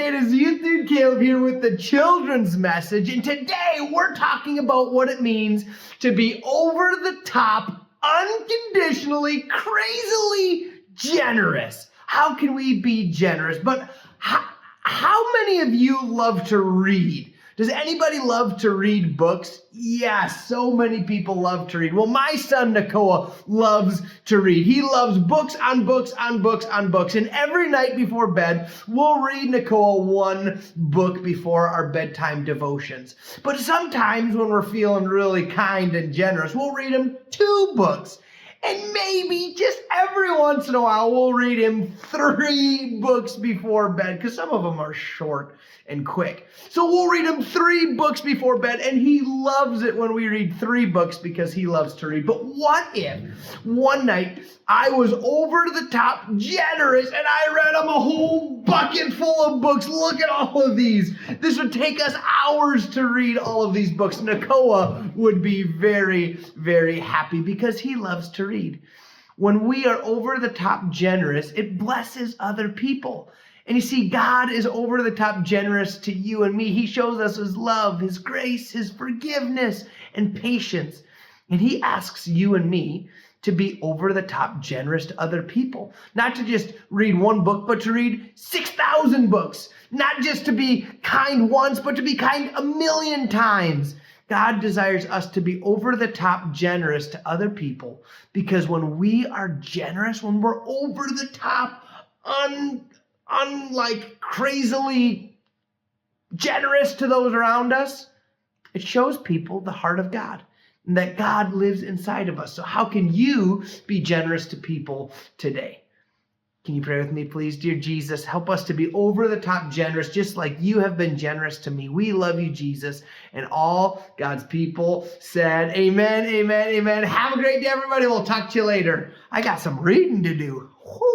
it is Youth Dude Caleb here with the children's message, and today we're talking about what it means to be over the top, unconditionally, crazily generous. How can we be generous? But how many of you love to read? Does anybody love to read books? Yes, so many people love to read. Well, my son, Nakoa, loves to read. He loves books on books on books on books. And every night before bed, we'll read Nakoa one book before our bedtime devotions. But sometimes when we're feeling really kind and generous, we'll read him 2 books. And maybe just every once in a while, we'll read him 3 books before bed, because some of them are short and quick. So we'll read him 3 books before bed, and he loves it when we read 3 books because he loves to read. But what if one night I was over the top generous and I read him a whole bucket full of books? Look at all of these. This would take us hours to read all of these books. Nakoa would be very, very happy because he loves to read. When we are over the top generous, it blesses other people. And you see, God is over the top generous to you and me. He shows us his love, his grace, his forgiveness, and patience. And he asks you and me to be over the top generous to other people. Not to just read 1 book, but to read 6,000 books. Not just to be kind once, but to be kind 1,000,000 times. God desires us to be over the top generous to other people, because when we are generous, when we're over the top, like crazily generous to those around us, it shows people the heart of God and that God lives inside of us. So how can you be generous to people today? Can you pray with me, please? Dear Jesus, help us to be over the top generous, just like you have been generous to me. We love you, Jesus. And all God's people said, amen, amen, amen. Have a great day, everybody. We'll talk to you later. I got some reading to do. Whew.